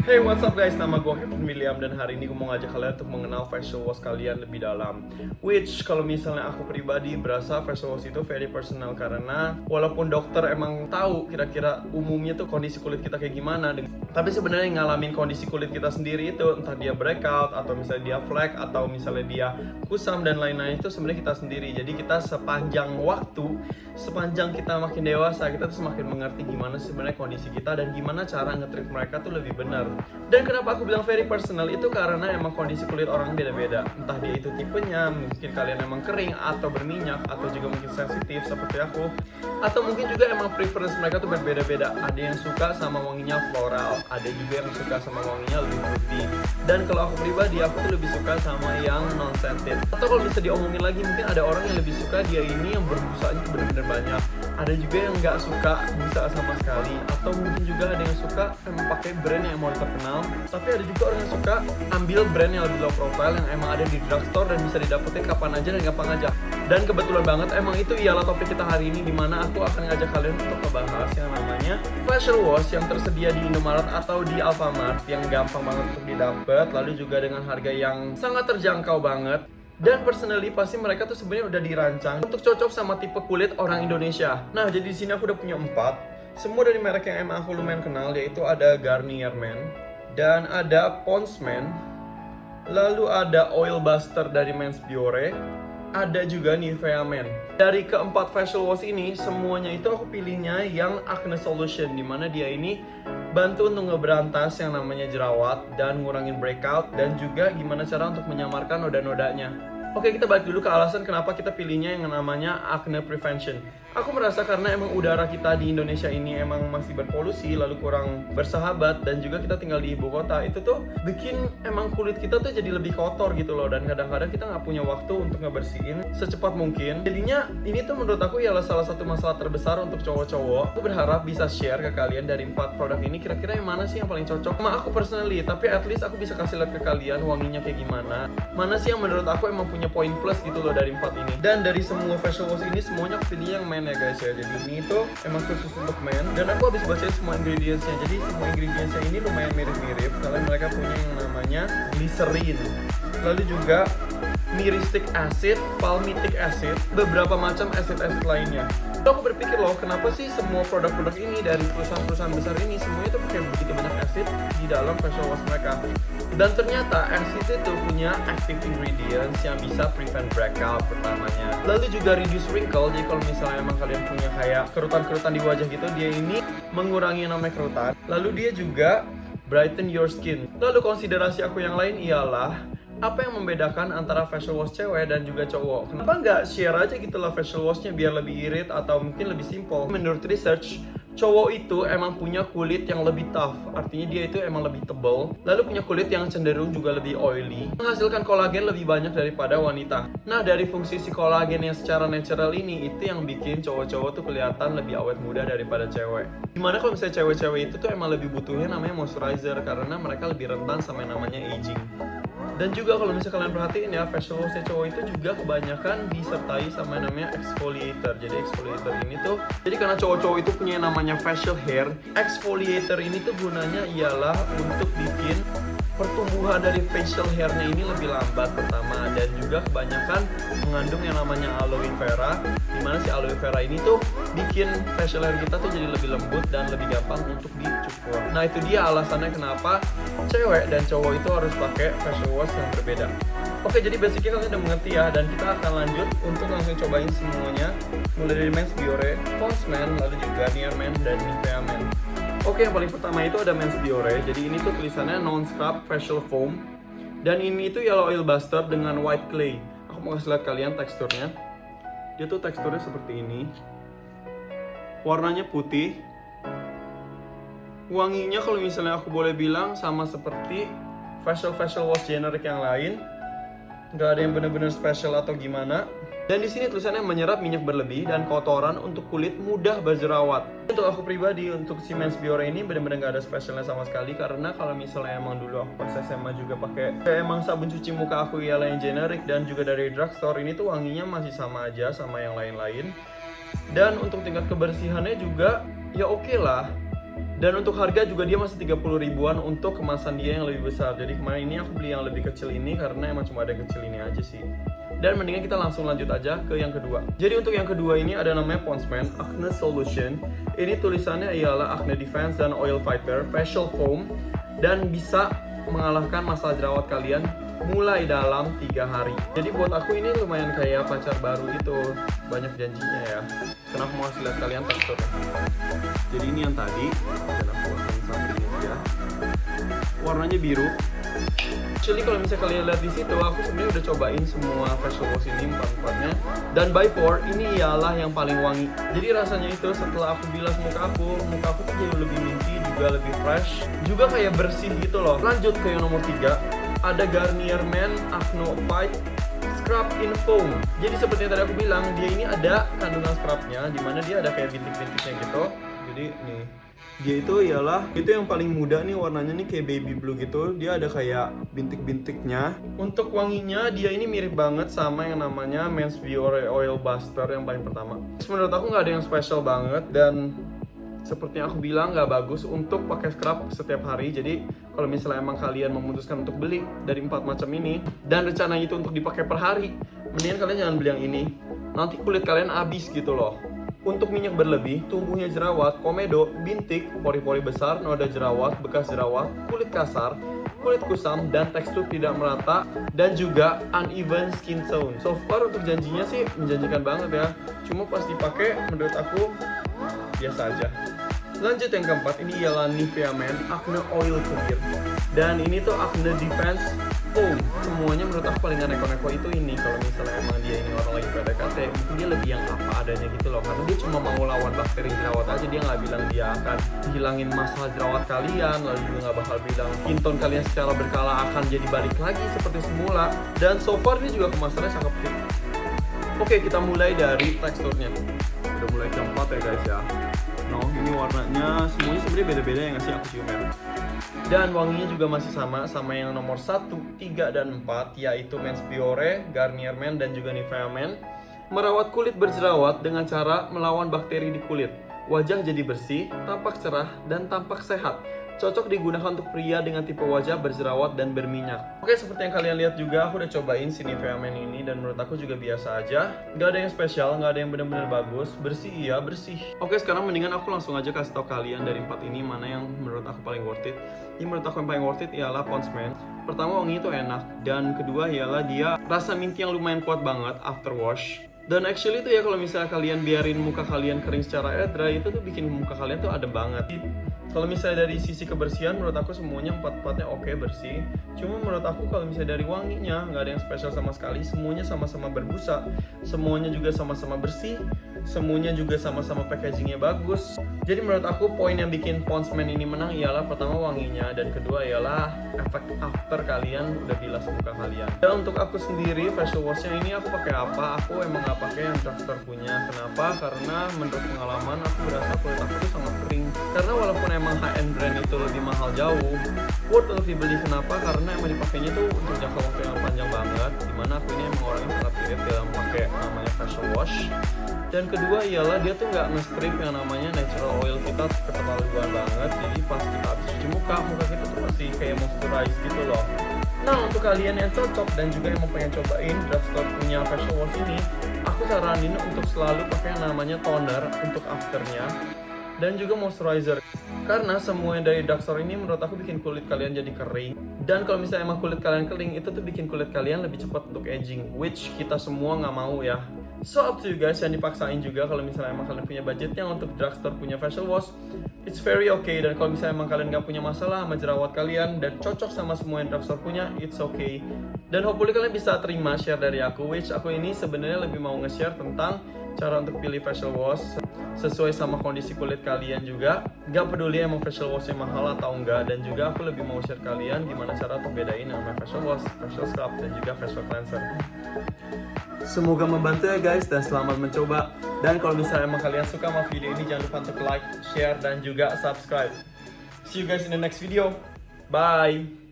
Hey, what's up guys? Nama gue Kevin William dan hari ini gue mau ngajak kalian untuk mengenal facial wash kalian lebih dalam. Which kalau misalnya aku pribadi berasa facial wash itu very personal karena walaupun dokter emang tahu kira-kira umumnya tuh kondisi kulit kita kayak gimana, tapi sebenarnya ngalamin kondisi kulit kita sendiri itu entah dia breakout atau misalnya dia flek atau misalnya dia kusam dan lain-lain itu sebenarnya kita sendiri. Jadi kita sepanjang waktu, sepanjang kita makin dewasa, kita tuh semakin mengerti gimana sebenarnya kondisi kita dan gimana cara nge-treat mereka tuh lebih benar. Dan kenapa aku bilang very personal itu karena emang kondisi kulit orang beda-beda. Entah dia itu tipenya, mungkin kalian emang kering atau berminyak atau juga mungkin sensitif seperti aku. Atau mungkin juga emang preference mereka tuh berbeda-beda. Ada yang suka sama wanginya floral, ada juga yang suka sama wanginya lebih fruity. Dan kalau aku pribadi, aku tuh lebih suka sama yang non-scented. Atau kalau bisa diomongin lagi, mungkin ada orang yang lebih suka dia ini yang berbusanya tuh bener-bener banyak. Ada juga yang nggak suka busa sama sekali. Atau mungkin juga ada yang suka emang pakai brand yang mau terkenal. Tapi ada juga orang yang suka ambil brand yang lebih low profile yang emang ada di drugstore dan bisa didapetin kapan aja dan gampang aja. Dan kebetulan banget emang itu ialah topik kita hari ini, dimana aku akan ngajak kalian untuk membahas yang namanya facial wash yang tersedia di Indomaret atau di Alfamart yang gampang banget untuk didapat, lalu juga dengan harga yang sangat terjangkau banget. Dan personally pasti mereka tuh sebenarnya udah dirancang untuk cocok sama tipe kulit orang Indonesia. Nah, jadi di sini aku udah punya 4. Semua dari merek yang emang aku lumayan kenal, yaitu ada Garnier Men, dan ada Pond's Men, lalu ada Oil Buster dari Men's Biore, ada juga Nivea Men. Dari keempat facial wash ini, semuanya itu aku pilihnya yang acne solution, dimana dia ini bantu untuk ngeberantas yang namanya jerawat dan ngurangin breakout, dan juga gimana cara untuk menyamarkan noda-nodanya. Oke, kita balik dulu ke alasan kenapa kita pilihnya yang namanya acne prevention. Aku merasa karena emang udara kita di Indonesia ini emang masih berpolusi, lalu kurang bersahabat, dan juga kita tinggal di ibu kota, itu tuh bikin emang kulit kita tuh jadi lebih kotor gitu loh. Dan kadang-kadang kita nggak punya waktu untuk ngebersihin secepat mungkin. Jadinya ini tuh menurut aku ialah salah satu masalah terbesar untuk cowok-cowok. Aku berharap bisa share ke kalian dari 4 produk ini, kira-kira yang mana sih yang paling cocok sama aku personally. Tapi at least aku bisa kasih lihat ke kalian wanginya kayak gimana, mana sih yang menurut aku emang punya poin plus gitu loh dari 4 ini. Dan dari semua facial wash ini semuanya aku pilih yang men ya guys ya. Jadi ini tuh emang khusus untuk men, dan aku habis bacain semua ingredientsnya. Jadi semua ingredientsnya ini lumayan mirip-mirip. Kalian mereka punya yang namanya glycerin, lalu juga myristic acid, palmitic acid, beberapa macam acid-acid lainnya. Lalu aku berpikir loh, kenapa sih semua produk-produk ini dari perusahaan-perusahaan besar ini semuanya tuh pakai begitu banyak acid di dalam facial wash mereka. Dan ternyata acid itu punya active ingredients yang bisa prevent breakout pertamanya. Lalu juga reduce wrinkle, jadi kalau misalnya emang kalian punya kayak kerutan-kerutan di wajah gitu, dia ini mengurangi namanya kerutan. Lalu dia juga brighten your skin. Lalu konsiderasi aku yang lain ialah apa yang membedakan antara facial wash cewek dan juga cowok. Kenapa nggak share aja gitu lah facial washnya biar lebih irit atau mungkin lebih simple. Menurut research, cowok itu emang punya kulit yang lebih tough, artinya dia itu emang lebih tebal, lalu punya kulit yang cenderung juga lebih oily, menghasilkan kolagen lebih banyak daripada wanita. Nah, dari fungsi si kolagen yang secara natural ini, itu yang bikin cowok-cowok tuh kelihatan lebih awet muda daripada cewek. Dimana kalau misalnya cewek-cewek itu tuh emang lebih butuhnya namanya moisturizer, karena mereka lebih rentan sama yang namanya aging. Dan juga kalau misalnya kalian perhatiin ya, facial wash cowok itu juga kebanyakan disertai sama namanya exfoliator. Jadi exfoliator ini tuh, jadi karena cowok-cowok itu punya yang namanya facial hair, exfoliator ini tuh gunanya ialah untuk bikin pertumbuhan dari facial hairnya ini lebih lambat pertama, dan juga kebanyakan mengandung yang namanya aloe vera, dimana si aloe vera ini tuh bikin facial hair kita tuh jadi lebih lembut dan lebih gampang untuk dicukur. Nah, itu dia alasannya kenapa cewek dan cowok itu harus pakai facial wash yang berbeda. Oke, jadi basicnya kalian udah mengerti ya, dan kita akan lanjut untuk langsung cobain semuanya, mulai dari Men's Biore, Pond's Men, lalu juga Garnier Men, dan Nivea Men. Oke, yang paling pertama itu ada Men's Biore. Jadi ini tuh tulisannya non-scrub facial foam, dan ini tuh yellow oil buster dengan white clay. Aku mau kasih lihat kalian teksturnya. Dia tuh teksturnya seperti ini, warnanya putih. Wanginya kalau misalnya aku boleh bilang sama seperti facial wash generic yang lain, nggak ada yang bener-bener special atau gimana. Dan di sini tulisannya menyerap minyak berlebih dan kotoran untuk kulit mudah berjerawat. Untuk aku pribadi, untuk si Men's Biore ini benar-benar nggak ada spesialnya sama sekali, karena kalau misalnya emang dulu aku pas SMA juga pakai emang sabun cuci muka aku ialah yang generic dan juga dari drugstore, ini tuh wanginya masih sama aja sama yang lain-lain. Dan untuk tingkat kebersihannya juga ya oke lah. Dan untuk harga juga dia masih 30 ribuan untuk kemasan dia yang lebih besar. Jadi kemarin ini aku beli yang lebih kecil ini karena emang cuma ada yang kecil ini aja sih. Dan mendingan kita langsung lanjut aja ke yang kedua. Jadi untuk yang kedua ini ada namanya Pond's Man Acne Solution. Ini tulisannya ialah Acne Defense dan Oil Fighter Facial Foam, dan bisa mengalahkan masalah jerawat kalian mulai dalam 3 hari. Jadi buat aku ini lumayan kayak pacar baru itu, banyak janjinya ya. Kenapa mau kasih lihat kalian teksturnya. Jadi ini yang tadi, dan aku akan sampingin dia. Warnanya biru. Actually kalau misalnya kalian lihat di situ, aku sebenarnya udah cobain semua facial wash ini 4-4-nya, dan by far ini ialah yang paling wangi. Jadi rasanya itu setelah aku bilas muka aku tuh jadi lebih minty, juga lebih fresh, juga kayak bersih gitu loh. Lanjut ke yang nomor 3, ada Garnier Men Acne Fight Scrub in Foam. Jadi seperti yang tadi aku bilang, dia ini ada kandungan scrubnya, dimana dia ada kayak bintik-bintiknya gitu. Jadi nih, dia itu yang paling muda nih, warnanya nih kayak baby blue gitu. Dia ada kayak bintik-bintiknya. Untuk wanginya dia ini mirip banget sama yang namanya Men's Biore Oil Buster yang paling pertama. Menurut aku nggak ada yang spesial banget, dan seperti yang aku bilang nggak bagus untuk pakai scrub setiap hari. Jadi kalau misalnya emang kalian memutuskan untuk beli dari 4 macam ini dan rencananya itu untuk dipakai per hari, mendingan kalian jangan beli yang ini. Nanti kulit kalian habis gitu loh. Untuk minyak berlebih, tumbuhnya jerawat, komedo, bintik, pori-pori besar, noda jerawat, bekas jerawat, kulit kasar, kulit kusam, dan tekstur tidak merata, dan juga uneven skin tone. So far untuk janjinya sih menjanjikan banget ya. Cuma pas dipakai menurut aku biasa aja. Lanjut yang keempat, ini ialah Nivea Men Acne Oil Clear. Dan ini tuh Acne Defense Foam. Semuanya menurut aku paling neko-neko itu ini. Kalau misalnya emang dia ini orang lagi PDKT, mungkin dia lebih yang apa adanya gitu loh. Karena dia cuma mau lawan bakteri jerawat aja, dia nggak bilang dia akan hilangin masalah jerawat kalian. Lalu juga nggak bakal bilang skin tone kalian secara berkala akan jadi balik lagi seperti semula. Dan so far dia juga kemasannya sangat fit. Oke, kita mulai dari teksturnya. Udah mulai keempat ya guys ya. Nah, ini warnanya semuanya sebenarnya beda-beda yang ngasih aku cium ya. Dan wanginya juga masih sama yang nomor 1, 3, dan 4, yaitu Men's Biore, Garnier Men, dan juga Nivea Men. Merawat kulit berjerawat dengan cara melawan bakteri di kulit. Wajah jadi bersih, tampak cerah, dan tampak sehat. Cocok digunakan untuk pria dengan tipe wajah berjerawat dan berminyak. Oke, seperti yang kalian lihat juga, aku udah cobain si Nivea Men ini, dan menurut aku juga biasa aja. Gak ada yang spesial, gak ada yang benar-benar bagus. Bersih, iya bersih. Oke, sekarang mendingan aku langsung aja kasih tau kalian dari 4 ini mana yang menurut aku paling worth it. Yang menurut aku yang paling worth it ialah Pond's Man. Pertama, wanginya itu enak, dan kedua ialah dia rasa minty yang lumayan kuat banget after wash. Dan actually tuh ya, kalau misalnya kalian biarin muka kalian kering secara air dry, itu tuh bikin muka kalian tuh adem banget. Kalau misalnya dari sisi kebersihan, menurut aku semuanya 4-4-nya oke, bersih. Cuma menurut aku kalau misalnya dari wanginya, nggak ada yang spesial sama sekali. Semuanya sama-sama berbusa, semuanya juga sama-sama bersih, semuanya juga sama-sama packagingnya bagus. Jadi menurut aku poin yang bikin Pond's Man ini menang ialah pertama wanginya, dan kedua ialah efek after kalian udah bilas muka kalian. Dan untuk aku sendiri, facial washnya ini aku pakai apa? Aku emang nggak pakai yang drugstore punya. Kenapa? Karena menurut pengalaman aku berasa kulit aku tuh sangat kering. Karena walaupun emang high-end brand itu lebih mahal jauh, worth untuk dibeli. Kenapa? Karena emang dipakainya tuh untuk jangka waktu yang panjang banget. Dimana aku ini emang orangnya sangat irit dalam pakai namanya facial wash. Dan kedua ialah dia tuh nggak nge-strip yang namanya natural oil kita keterlaluan banget. Jadi pas kita habis cuci muka kita tuh masih kayak moisturize gitu loh. Nah, untuk kalian yang cocok dan juga yang mau pengen cobain drugstore punya facial wash ini, aku saranin untuk selalu pakai yang namanya toner untuk afternya, dan juga moisturizer. Karena semua yang dari drugstore ini menurut aku bikin kulit kalian jadi kering. Dan kalau misalnya emang kulit kalian kering, itu tuh bikin kulit kalian lebih cepat untuk aging, which kita semua nggak mau ya. So up to you guys, jangan dipaksain juga. Kalau misalnya emang kalian punya budgetnya untuk drugstore punya facial wash, it's very okay. Dan kalau misalnya emang kalian nggak punya masalah sama jerawat kalian dan cocok sama semua yang drugstore punya, it's okay. Dan hopefully kalian bisa terima share dari aku, which aku ini sebenarnya lebih mau nge-share tentang cara untuk pilih facial wash sesuai sama kondisi kulit kalian juga. Gak peduli emang facial washnya mahal atau enggak. Dan juga aku lebih mau share kalian gimana cara untuk bedain namanya facial wash, facial scrub, dan juga facial cleanser. Semoga membantu ya guys, dan selamat mencoba. Dan kalau misalnya emang kalian suka sama video ini, jangan lupa untuk like, share, dan juga subscribe. See you guys in the next video. Bye!